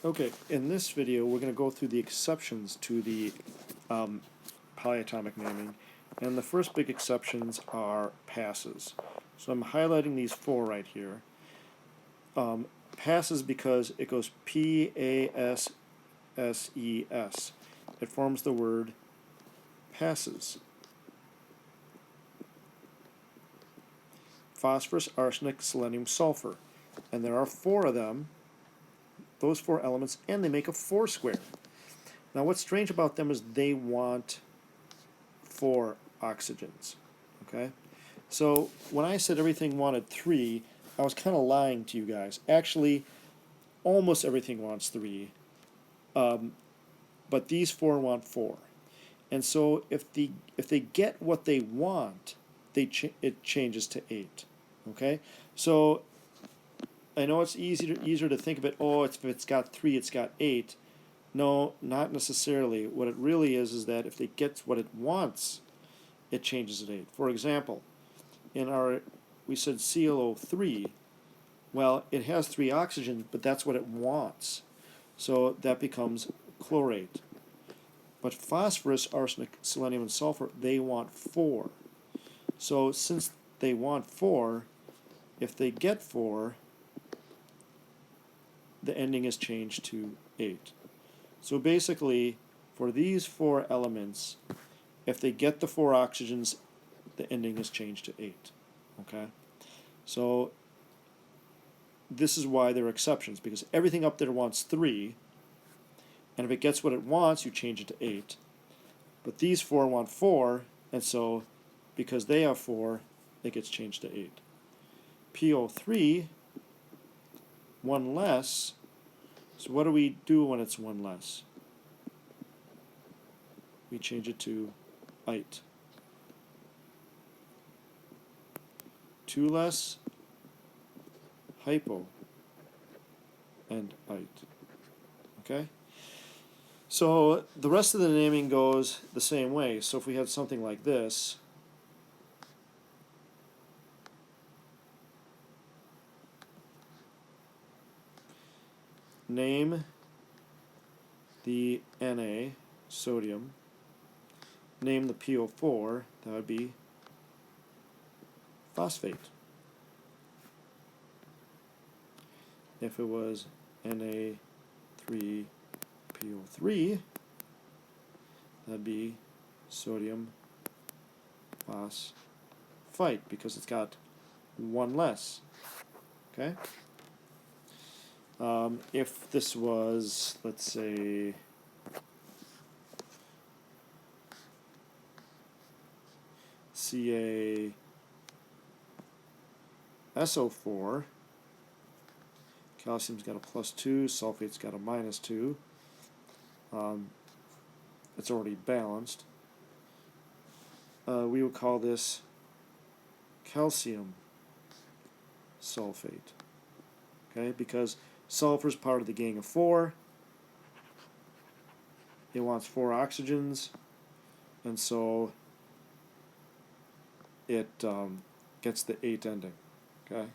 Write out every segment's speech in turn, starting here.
Okay, in this video we're going to go through the exceptions to the polyatomic naming, and the first big exceptions are passes. So I'm highlighting these four right here. Passes because it goes P-A-S-S-E-S. It forms the word passes. Phosphorus, arsenic, selenium, sulfur. And there are four of them, those four elements, and they make a four square. Now what's strange about them is they want four oxygens. Okay? So when I said everything wanted three, I was kind of lying to you guys. Actually, almost everything wants three, but these four want four. And so if they get what they want, it changes to 8. Okay? So I know it's easier to think of it, oh, if it's got 3, it's got 8. No, not necessarily. What it really is that if it gets what it wants, it changes to 8. For example, we said ClO3. Well, it has 3 oxygens, but that's what it wants. So that becomes chlorate. But phosphorus, arsenic, selenium, and sulfur, they want 4. So since they want 4, if they get 4, the ending is changed to 8. So basically, for these 4 elements, if they get the 4 oxygens, the ending is changed to 8. Okay? So this is why they're exceptions, because everything up there wants 3, and if it gets what it wants, you change it to 8. But these 4 want 4, and so because they have 4, it gets changed to 8. PO3, 1 less. So what do we do when it's 1 less? We change it to ite. 2 less, hypo, and ite. Okay? So the rest of the naming goes the same way. So if we had something like this, name the Na, sodium, name the PO4, that would be phosphate. If it was Na3PO3, that'd be sodium phosphite, because it's got 1 less. Okay? If this was, let's say, CaSO4, calcium's got a +2, sulfate's got a -2. It's already balanced. We would call this calcium sulfate. Okay, because sulfur is part of the gang of 4. It wants 4 oxygens, and so it gets the 8 ending. Okay.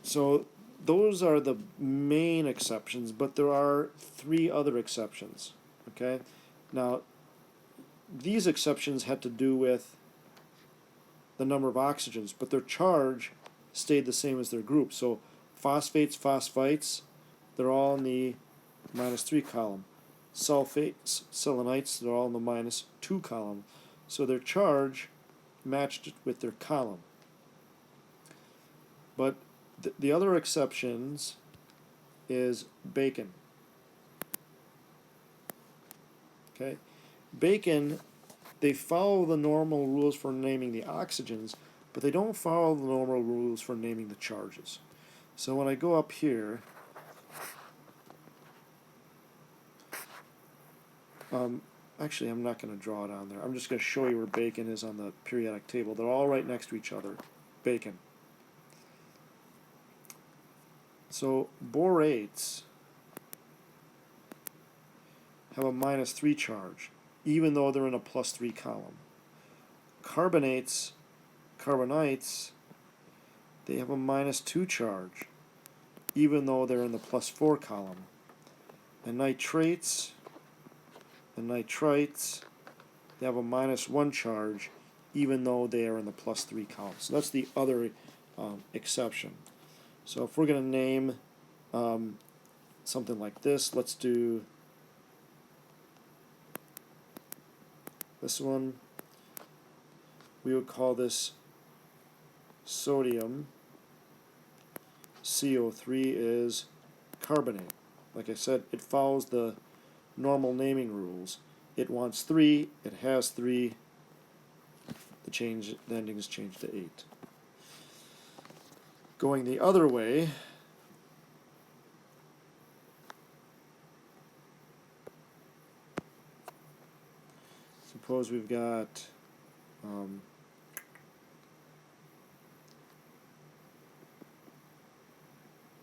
So those are the main exceptions, but there are 3 other exceptions. Okay. Now these exceptions had to do with the number of oxygens, but their charge stayed the same as their group. So phosphates, phosphites, they're all in the -3 column. Sulfates, selenites, they're all in the -2 column. So their charge matched with their column. But the other exceptions is bacon. Okay? Bacon, they follow the normal rules for naming the oxygens, but they don't follow the normal rules for naming the charges. So when I go up here, actually I'm not going to draw it on there. I'm just going to show you where bacon is on the periodic table. They're all right next to each other. Bacon. So borates have a -3 charge, even though they're in a +3 column. Carbonites, they have a -2 charge, even though they're in the +4 column. And nitrates and nitrites, they have a -1 charge, even though they are in the +3 column. So that's the other exception. So if we're going to name something like this, let's do this one. We would call this sodium. CO3 is carbonate. Like I said, it follows the normal naming rules. It wants 3, it has 3, the ending is changed to 8. Going the other way, suppose we've got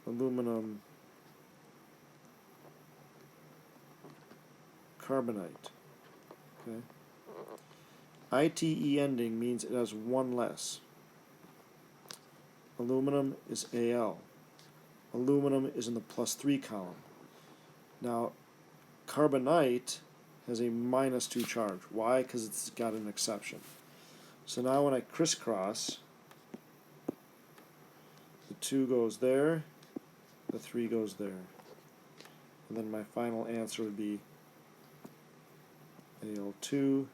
aluminum carbonite. Okay. ITE ending means it has 1 less. Aluminum is Al. Aluminum is in the +3 column. Now, carbonite has a -2 charge. Why? Because it's got an exception. So now when I crisscross, the 2 goes there, the 3 goes there. And then my final answer would be Al2,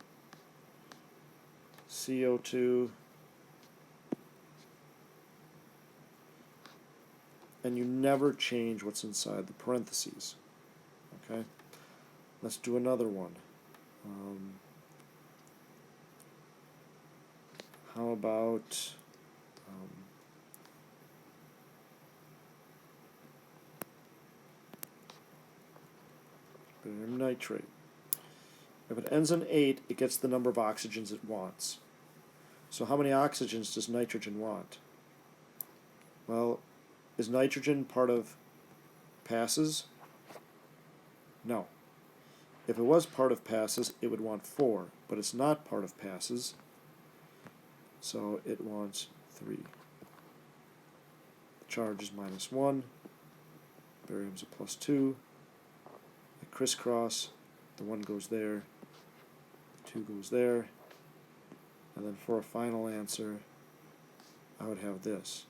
CO2, and you never change what's inside the parentheses. Okay? Let's do another one. How about barium nitrate? If it ends in 8, it gets the number of oxygens it wants. So how many oxygens does nitrogen want? Well, is nitrogen part of passes? No. If it was part of passes, it would want 4, but it's not part of passes, so it wants 3. The charge is -1, barium's a +2, I crisscross, the 1 goes there, the 2 goes there, and then for a final answer, I would have this.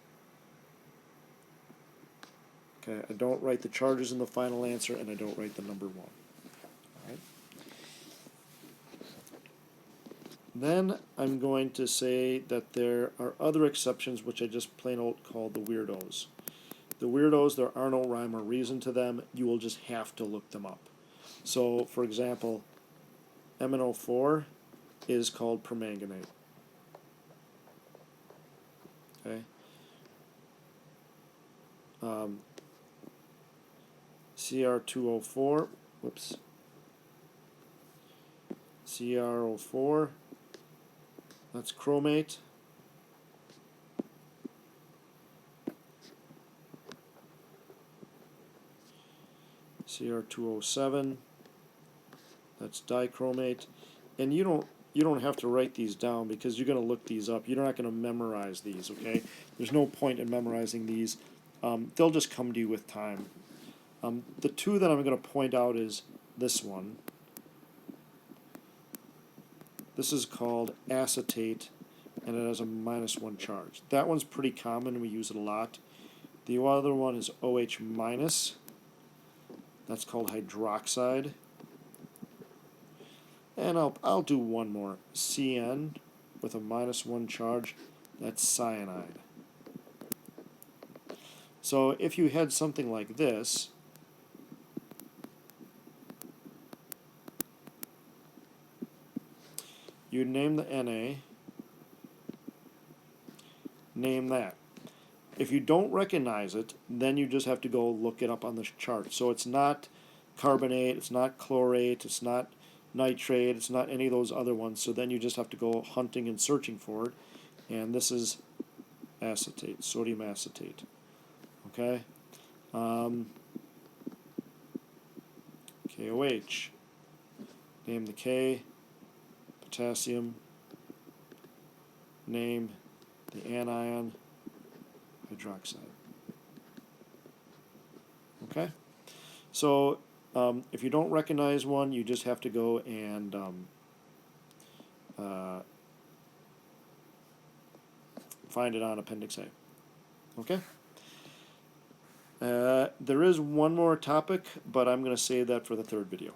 Okay, I don't write the charges in the final answer, and I don't write the number 1. All right. Then I'm going to say that there are other exceptions which I just plain old call the weirdos. The weirdos, there are no rhyme or reason to them. You will just have to look them up. So, for example, MnO4 is called permanganate. Okay. Cr2O4, whoops, CrO4, that's chromate. Cr2O7, that's dichromate. And you don't have to write these down because you're going to look these up. You're not going to memorize these, okay? There's no point in memorizing these. They'll just come to you with time. The 2 that I'm going to point out is this one. This is called acetate, and it has a -1 charge. That one's pretty common. We use it a lot. The other one is OH-. That's called hydroxide. And I'll do one more. CN with a -1 charge. That's cyanide. So if you had something like this, you'd name the Na, name that. If you don't recognize it, then you just have to go look it up on the chart. So it's not carbonate, it's not chlorate, it's not nitrate, it's not any of those other ones. So then you just have to go hunting and searching for it. And this is acetate, sodium acetate. Okay? KOH. Name the K. Potassium. Name the anion. Hydroxide. Okay? So if you don't recognize one, you just have to go and find it on Appendix A. Okay? There is one more topic, but I'm going to save that for the third video.